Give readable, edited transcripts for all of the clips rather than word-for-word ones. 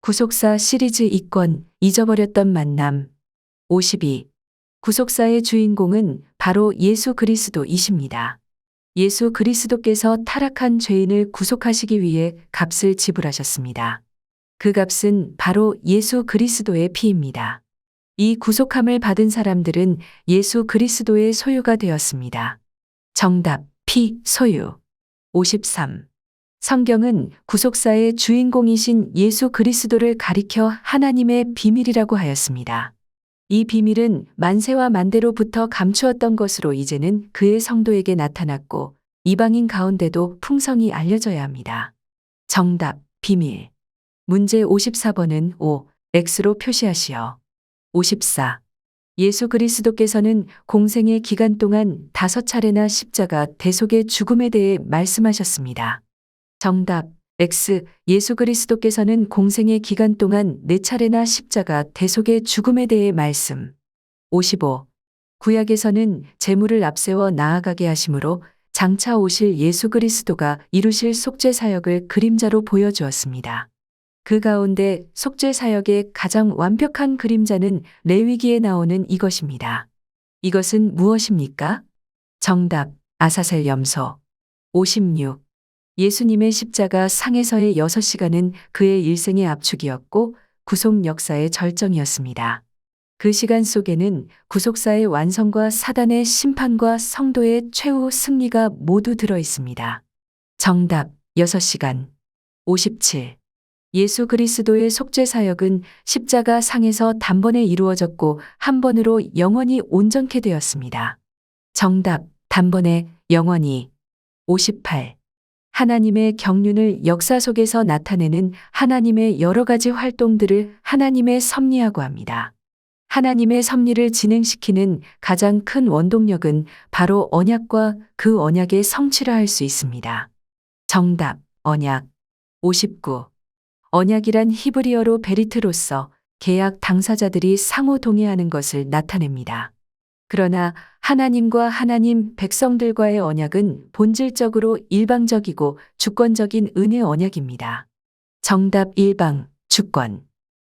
구속사 시리즈 2권 잊어버렸던 만남 52. 구속사의 주인공은 바로 예수 그리스도이십니다. 예수 그리스도께서 타락한 죄인을 구속하시기 위해 값을 지불하셨습니다. 그 값은 바로 예수 그리스도의 피입니다. 이 구속함을 받은 사람들은 예수 그리스도의 소유가 되었습니다. 정답, 피, 소유. 53. 성경은 구속사의 주인공이신 예수 그리스도를 가리켜 하나님의 비밀이라고 하였습니다. 이 비밀은 만세와 만대로부터 감추었던 것으로 이제는 그의 성도에게 나타났고 이방인 가운데도 풍성히 알려져야 합니다. 정답, 비밀. 문제 54번은 O, X로 표시하시오. 54. 예수 그리스도께서는 공생의 기간 동안 5차례나 십자가 대속의 죽음에 대해 말씀하셨습니다. 정답, X. 예수 그리스도께서는 공생의 기간 동안 4차례나 십자가 대속의 죽음에 대해 말씀. 55. 구약에서는 제물을 앞세워 나아가게 하심으로 장차 오실 예수 그리스도가 이루실 속죄 사역을 그림자로 보여주었습니다. 그 가운데 속죄 사역의 가장 완벽한 그림자는 레위기에 나오는 이것입니다. 이것은 무엇입니까? 정답, 아사셀 염소. 56. 예수님의 십자가 상에서의 6시간은 그의 일생의 압축이었고 구속 역사의 절정이었습니다. 그 시간 속에는 구속사의 완성과 사단의 심판과 성도의 최후 승리가 모두 들어 있습니다. 정답, 6시간. 57. 예수 그리스도의 속죄 사역은 십자가 상에서 단번에 이루어졌고 한 번으로 영원히 온전케 되었습니다. 정답, 단번에, 영원히. 58. 하나님의 경륜을 역사 속에서 나타내는 하나님의 여러 가지 활동들을 하나님의 섭리라고 합니다. 하나님의 섭리를 진행시키는 가장 큰 원동력은 바로 언약과 그 언약의 성취라 할 수 있습니다. 정답, 언약. 59. 언약이란 히브리어로 베리트로서 계약 당사자들이 상호 동의하는 것을 나타냅니다. 그러나 하나님과 하나님 백성들과의 언약은 본질적으로 일방적이고 주권적인 은혜 언약입니다. 정답, 일방, 주권.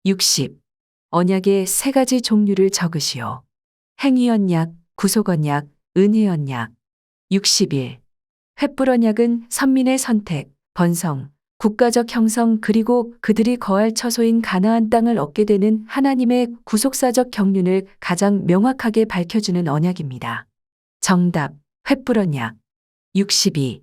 60. 언약의 3가지 종류를 적으시오. 행위 언약, 구속 언약, 은혜 언약. 61. 횃불 언약은 선민의 선택, 번성, 국가적 형성 그리고 그들이 거할 처소인 가나안 땅을 얻게 되는 하나님의 구속사적 경륜을 가장 명확하게 밝혀주는 언약입니다. 정답, 횃불 언약. 62.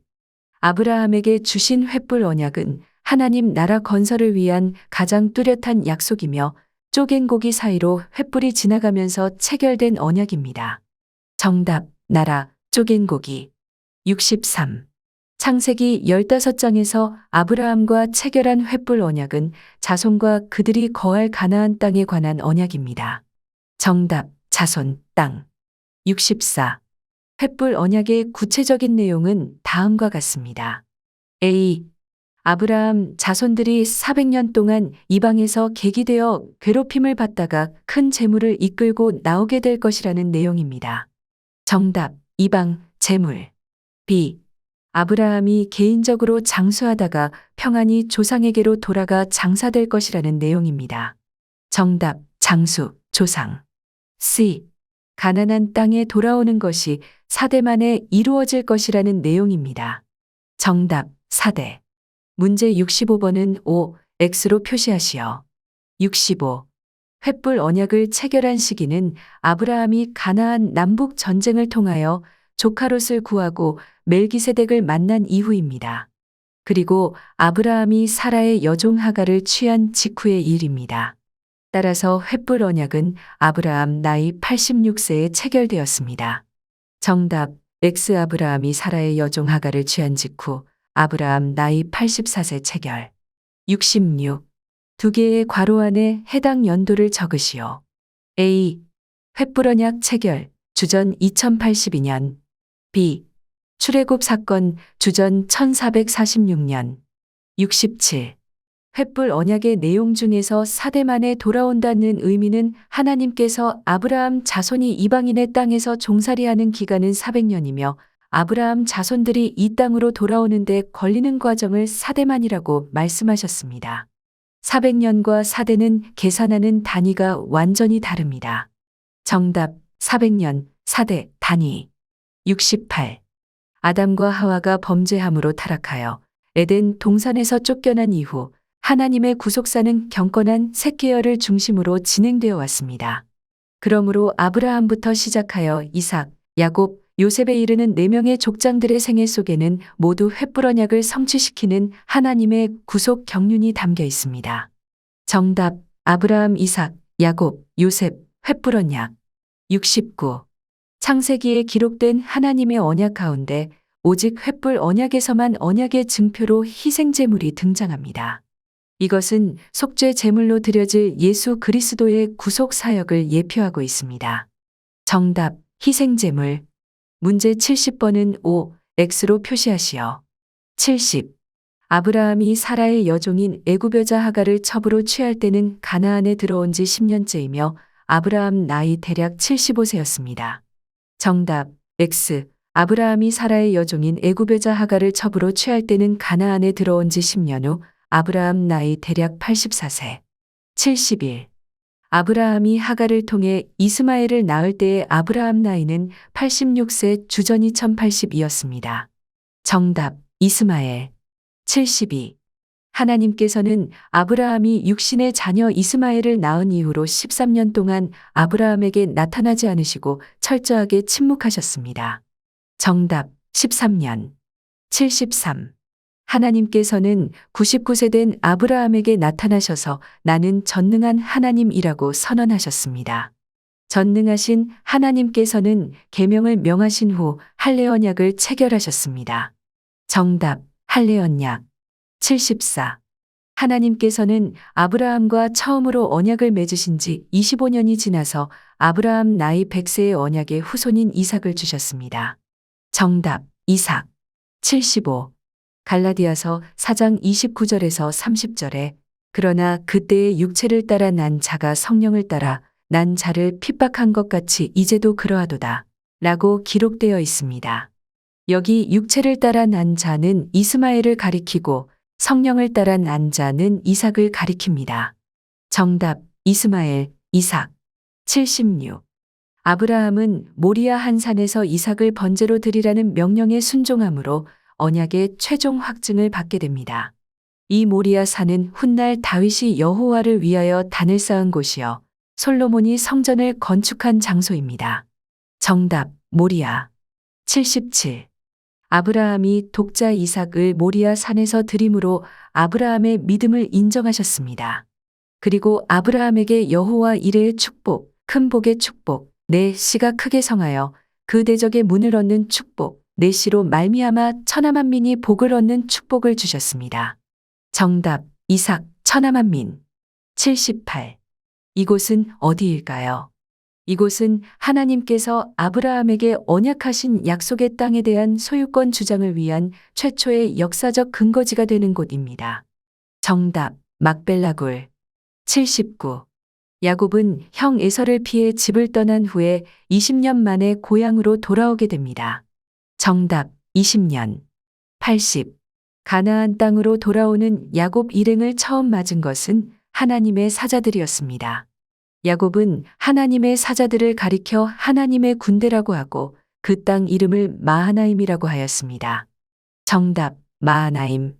아브라함에게 주신 횃불 언약은 하나님 나라 건설을 위한 가장 뚜렷한 약속이며 쪼갠 고기 사이로 횃불이 지나가면서 체결된 언약입니다. 정답, 나라, 쪼갠 고기. 63. 창세기 15장에서 아브라함과 체결한 횃불 언약은 자손과 그들이 거할 가나안 땅에 관한 언약입니다. 정답, 자손, 땅. 64. 횃불 언약의 구체적인 내용은 다음과 같습니다. A. 아브라함 자손들이 400년 동안 이방에서 계기되어 괴롭힘을 받다가 큰 재물을 이끌고 나오게 될 것이라는 내용입니다. 정답, 이방, 재물. B. 아브라함이 개인적으로 장수하다가 평안히 조상에게로 돌아가 장사될 것이라는 내용입니다. 정답, 장수, 조상. C. 가나안 땅에 돌아오는 것이 4대 만에 이루어질 것이라는 내용입니다. 정답, 4대. 문제 65번은 O, X로 표시하시오. 65. 횃불 언약을 체결한 시기는 아브라함이 가나안 남북 전쟁을 통하여 조카롯을 구하고 멜기세덱을 만난 이후입니다. 그리고 아브라함이 사라의 여종 하가를 취한 직후의 일입니다. 따라서 횃불 언약은 아브라함 나이 86세에 체결되었습니다. 정답, X. 아브라함이 사라의 여종 하가를 취한 직후 아브라함 나이 84세 체결. 66. 2개의 괄호 안에 해당 연도를 적으시오. A. 횃불 언약 체결, 주전 2082년. B. 출애굽 사건, 주전 1446년. 67. 횃불 언약의 내용 중에서 4대 만에 돌아온다는 의미는 하나님께서 아브라함 자손이 이방인의 땅에서 종살이하는 기간은 400년이며 아브라함 자손들이 이 땅으로 돌아오는데 걸리는 과정을 4대 만이라고 말씀하셨습니다. 400년과 사대는 계산하는 단위가 완전히 다릅니다. 정답 400년, 사대, 단위. 68. 아담과 하와가 범죄함으로 타락하여 에덴 동산에서 쫓겨난 이후 하나님의 구속사는 경건한 셋 계열을 중심으로 진행되어 왔습니다. 그러므로 아브라함부터 시작하여 이삭, 야곱, 요셉에 이르는 4명의 족장들의 생애 속에는 모두 횃불 언약을 성취시키는 하나님의 구속 경륜이 담겨 있습니다. 정답 아브라함, 이삭, 야곱, 요셉, 횃불 언약. 69. 창세기에 기록된 하나님의 언약 가운데 오직 횃불 언약에서만 언약의 증표로 희생제물이 등장합니다. 이것은 속죄 제물로 드려질 예수 그리스도의 구속 사역을 예표하고 있습니다. 정답 희생제물. 문제 70번은 O, X로 표시하시오. 70. 아브라함이 사라의 여종인 애굽 여자 하가를 첩으로 취할 때는 가나안에 들어온 지 10년째이며 아브라함 나이 대략 75세였습니다. 정답 X. 아브라함이 사라의 여종인 애굽 여자 하가를 첩으로 취할 때는 가나안에 들어온 지 10년 후 아브라함 나이 대략 84세. 71. 아브라함이 하가를 통해 이스마엘을 낳을 때의 아브라함 나이는 86세 주전 2080이었습니다. 정답 이스마엘. 72. 하나님께서는 아브라함이 육신의 자녀 이스마엘을 낳은 이후로 13년 동안 아브라함에게 나타나지 않으시고 철저하게 침묵하셨습니다. 정답 13년. 73. 하나님께서는 99세 된 아브라함에게 나타나셔서 나는 전능한 하나님이라고 선언하셨습니다. 전능하신 하나님께서는 계명을 명하신 후 할례 언약을 체결하셨습니다. 정답 할례 언약. 74. 하나님께서는 아브라함과 처음으로 언약을 맺으신 지 25년이 지나서 아브라함 나이 100세의 언약의 후손인 이삭을 주셨습니다. 정답 이삭. 75. 갈라디아서 4장 29절에서 30절에 그러나 그때의 육체를 따라 난 자가 성령을 따라 난 자를 핍박한 것 같이 이제도 그러하도다 라고 기록되어 있습니다. 여기 육체를 따라 난 자는 이스마엘을 가리키고 성령을 따라 난 자는 이삭을 가리킵니다. 정답 이스마엘, 이삭. 76. 아브라함은 모리아 한 산에서 이삭을 번제로 드리라는 명령에 순종함으로 언약의 최종 확증을 받게 됩니다. 이 모리아 산은 훗날 다윗이 여호와를 위하여 단을 쌓은 곳이요 솔로몬이 성전을 건축한 장소입니다. 정답 모리아. 77. 아브라함이 독자 이삭을 모리아 산에서 드림으로 아브라함의 믿음을 인정하셨습니다. 그리고 아브라함에게 여호와 이레의 축복, 큰 복의 축복, 내 씨가 크게 성하여 그 대적의 문을 얻는 축복, 내 씨로 말미암아 천하만민이 복을 얻는 축복을 주셨습니다. 정답 이삭 천하만민. 78. 이곳은 어디일까요? 이곳은 하나님께서 아브라함에게 언약하신 약속의 땅에 대한 소유권 주장을 위한 최초의 역사적 근거지가 되는 곳입니다. 정답 막벨라굴. 79. 야곱은 형 에서를 피해 집을 떠난 후에 20년 만에 고향으로 돌아오게 됩니다. 정답 20년. 80. 가나안 땅으로 돌아오는 야곱 일행을 처음 맞은 것은 하나님의 사자들이었습니다. 야곱은 하나님의 사자들을 가리켜 하나님의 군대라고 하고 그 땅 이름을 마하나임이라고 하였습니다. 정답 마하나임.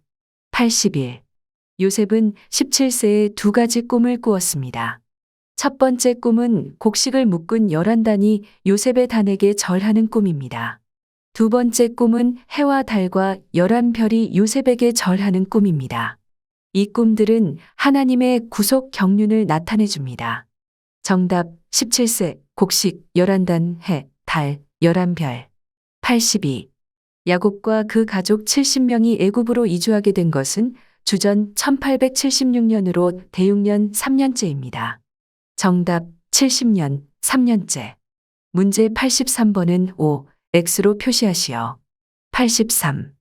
81. 요셉은 17세에 2가지 꿈을 꾸었습니다. 첫 번째 꿈은 곡식을 묶은 11단이 요셉의 단에게 절하는 꿈입니다. 두 번째 꿈은 해와 달과 11별이 요셉에게 절하는 꿈입니다. 이 꿈들은 하나님의 구속 경륜을 나타내 줍니다. 정답 17세 곡식 11단 해, 달 11별. 82. 야곱과 그 가족 70명이 애굽으로 이주하게 된 것은 주전 1876년으로 대육년 3년째입니다. 정답 70년 3년째. 문제 83번은 O, X로 표시하시오. 83.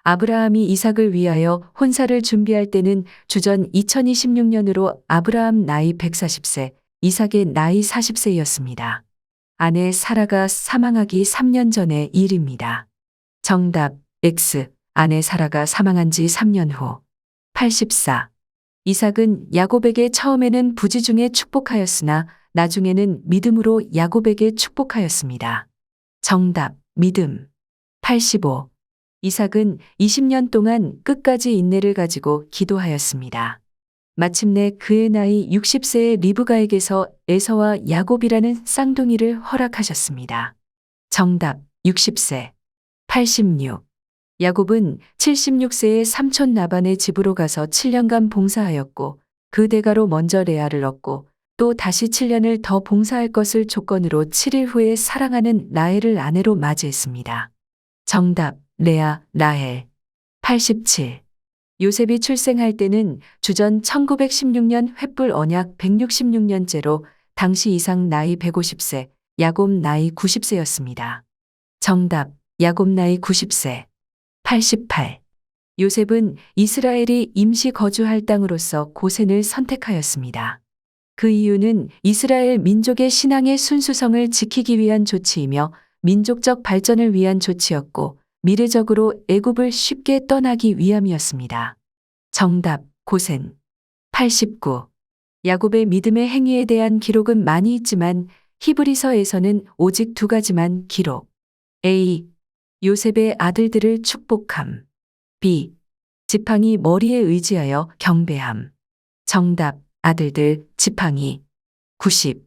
아브라함이 이삭을 위하여 혼사를 준비할 때는 주전 2026년으로 아브라함 나이 140세, 이삭의 나이 40세였습니다. 아내 사라가 사망하기 3년 전의 일입니다. 정답 X. 아내 사라가 사망한 지 3년 후. 84. 이삭은 야곱에게 처음에는 부지 중에 축복하였으나 나중에는 믿음으로 야곱에게 축복하였습니다. 정답, 믿음. 85. 이삭은 20년 동안 끝까지 인내를 가지고 기도하였습니다. 마침내 그의 나이 60세의 리브가에게서 에서와 야곱이라는 쌍둥이를 허락하셨습니다. 정답, 60세. 86. 야곱은 76세의 삼촌 라반의 집으로 가서 7년간 봉사하였고 그 대가로 먼저 레아를 얻고 또 다시 7년을 더 봉사할 것을 조건으로 7일 후에 사랑하는 라헬을 아내로 맞이했습니다. 정답, 레아, 라헬. 87. 요셉이 출생할 때는 주전 1916년 횃불 언약 166년째로 당시 이삭 나이 150세, 야곱 나이 90세였습니다. 정답, 야곱 나이 90세. 88. 요셉은 이스라엘이 임시 거주할 땅으로서 고센을 선택하였습니다. 그 이유는 이스라엘 민족의 신앙의 순수성을 지키기 위한 조치이며 민족적 발전을 위한 조치였고 미래적으로 애굽을 쉽게 떠나기 위함이었습니다. 정답, 고센. 89. 야곱의 믿음의 행위에 대한 기록은 많이 있지만 히브리서에서는 오직 두 가지만 기록. A. 요셉의 아들들을 축복함. B. 지팡이 머리에 의지하여 경배함. 정답, 아들들, 지팡이. 90.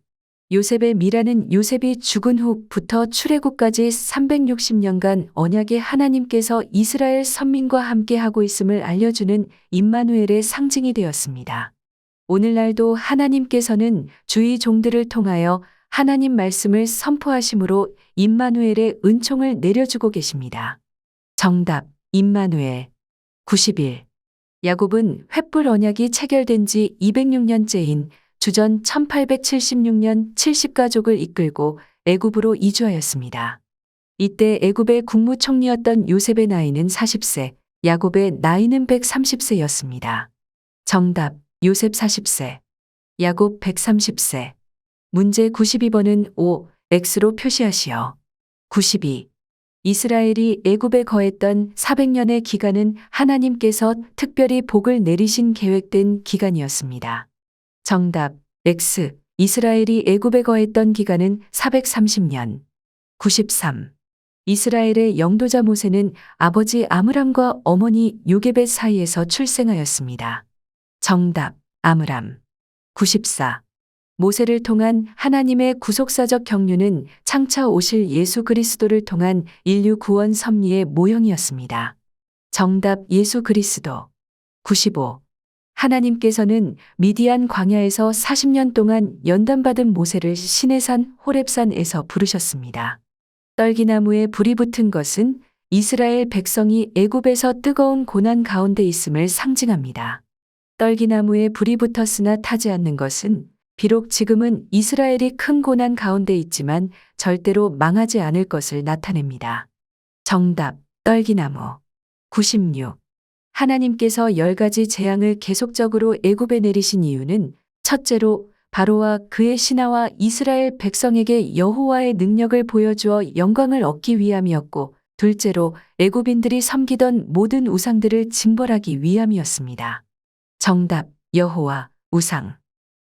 요셉의 미라는 요셉이 죽은 후부터 출애굽까지 360년간 언약의 하나님께서 이스라엘 선민과 함께 하고 있음을 알려주는 임마누엘의 상징이 되었습니다. 오늘날도 하나님께서는 주의 종들을 통하여 하나님 말씀을 선포하심으로 임마누엘의 은총을 내려주고 계십니다. 정답, 임마누엘. 91. 야곱은 횃불 언약이 체결된 지 206년째인 주전 1876년 70가족을 이끌고 애굽으로 이주하였습니다. 이때 애굽의 국무총리였던 요셉의 나이는 40세, 야곱의 나이는 130세였습니다. 정답, 요셉 40세, 야곱 130세. 문제 92번은 O, X로 표시하시오. 92. 이스라엘이 애굽에 거했던 400년의 기간은 하나님께서 특별히 복을 내리신 계획된 기간이었습니다. 정답, X. 이스라엘이 애굽에 거했던 기간은 430년. 93. 이스라엘의 영도자 모세는 아버지 아므람과 어머니 요게벳 사이에서 출생하였습니다. 정답, 아므람. 94. 모세를 통한 하나님의 구속사적 경륜은 창차 오실 예수 그리스도를 통한 인류 구원 섭리의 모형이었습니다. 정답, 예수 그리스도. 95. 하나님께서는 미디안 광야에서 40년 동안 연단받은 모세를 시내산 호렙산에서 부르셨습니다. 떨기나무에 불이 붙은 것은 이스라엘 백성이 애굽에서 뜨거운 고난 가운데 있음을 상징합니다. 떨기나무에 불이 붙었으나 타지 않는 것은 비록 지금은 이스라엘이 큰 고난 가운데 있지만 절대로 망하지 않을 것을 나타냅니다. 정답, 떨기나무. 96. 하나님께서 10가지 재앙을 계속적으로 애굽에 내리신 이유는 첫째로 바로와 그의 신하와 이스라엘 백성에게 여호와의 능력을 보여주어 영광을 얻기 위함이었고 둘째로 애굽인들이 섬기던 모든 우상들을 징벌하기 위함이었습니다. 정답, 여호와, 우상.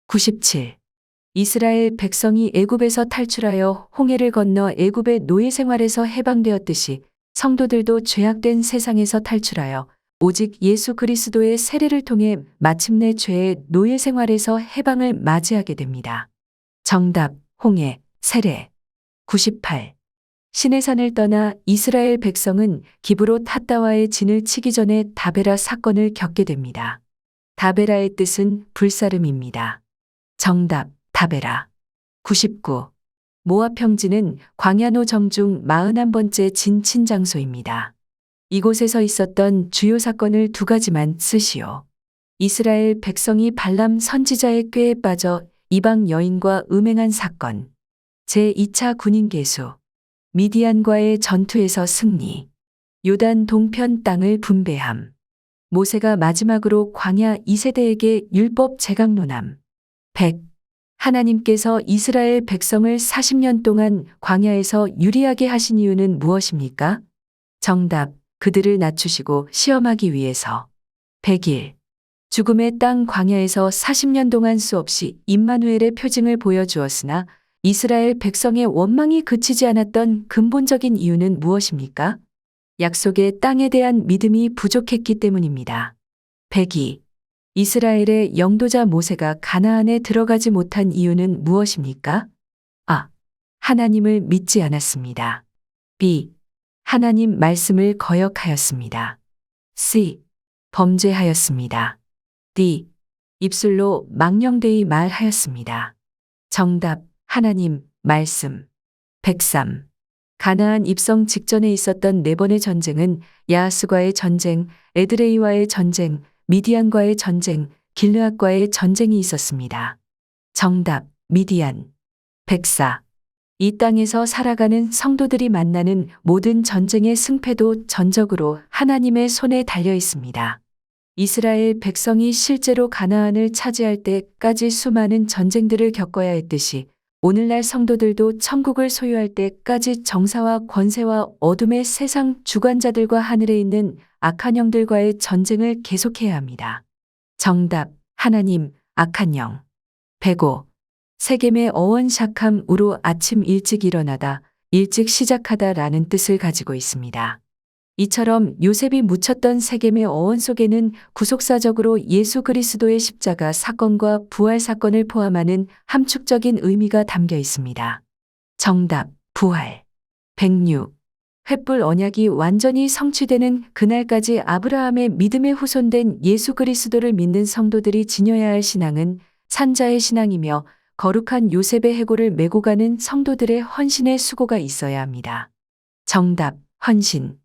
97. 이스라엘 백성이 애굽에서 탈출하여 홍해를 건너 애굽의 노예 생활에서 해방되었듯이 성도들도 죄악된 세상에서 탈출하여 오직 예수 그리스도의 세례를 통해 마침내 죄의 노예 생활에서 해방을 맞이하게 됩니다. 정답, 홍해, 세례. 98. 시내산을 떠나 이스라엘 백성은 기브롯 핫다와의 진을 치기 전에 다베라 사건을 겪게 됩니다. 다베라의 뜻은 불사름입니다. 정답, 다베라. 99. 모압 평지는 광야노 정중 41번째 진친 장소입니다. 이곳에서 있었던 주요 사건을 두 가지만 쓰시오. 이스라엘 백성이 발람 선지자의 꾀에 빠져 이방 여인과 음행한 사건. 제2차 군인 계수. 미디안과의 전투에서 승리. 요단 동편 땅을 분배함. 모세가 마지막으로 광야 2세대에게 율법 재강론함. 100. 하나님께서 이스라엘 백성을 40년 동안 광야에서 유리하게 하신 이유는 무엇입니까? 정답, 그들을 낮추시고 시험하기 위해서. 101. 죽음의 땅 광야에서 40년 동안 수없이 임마누엘의 표징을 보여주었으나 이스라엘 백성의 원망이 그치지 않았던 근본적인 이유는 무엇입니까? 약속의 땅에 대한 믿음이 부족했기 때문입니다. 102. 이스라엘의 영도자 모세가 가나안에 들어가지 못한 이유는 무엇입니까? 아. 하나님을 믿지 않았습니다. B. 하나님 말씀을 거역하였습니다. C. 범죄하였습니다. D. 입술로 망령되이 말하였습니다. 정답. 하나님 말씀. 103. 가나안 입성 직전에 있었던 네 번의 전쟁은 야하스과의 전쟁, 에드레이와의 전쟁, 미디안과의 전쟁, 길르앗과의 전쟁이 있었습니다. 정답. 미디안. 104. 이 땅에서 살아가는 성도들이 만나는 모든 전쟁의 승패도 전적으로 하나님의 손에 달려 있습니다. 이스라엘 백성이 실제로 가나안을 차지할 때까지 수많은 전쟁들을 겪어야 했듯이 오늘날 성도들도 천국을 소유할 때까지 정사와 권세와 어둠의 세상 주관자들과 하늘에 있는 악한 영들과의 전쟁을 계속해야 합니다. 정답. 하나님, 악한 영. 105. 세겜의 어원 샤캄으로 아침 일찍 일어나다, 일찍 시작하다 라는 뜻을 가지고 있습니다. 이처럼 요셉이 묻혔던 세겜의 어원 속에는 구속사적으로 예수 그리스도의 십자가 사건과 부활 사건을 포함하는 함축적인 의미가 담겨 있습니다. 정답. 부활. 106. 횃불 언약이 완전히 성취되는 그날까지 아브라함의 믿음에 후손된 예수 그리스도를 믿는 성도들이 지녀야 할 신앙은 산자의 신앙이며 거룩한 요셉의 해골을 메고 가는 성도들의 헌신의 수고가 있어야 합니다. 정답. 헌신.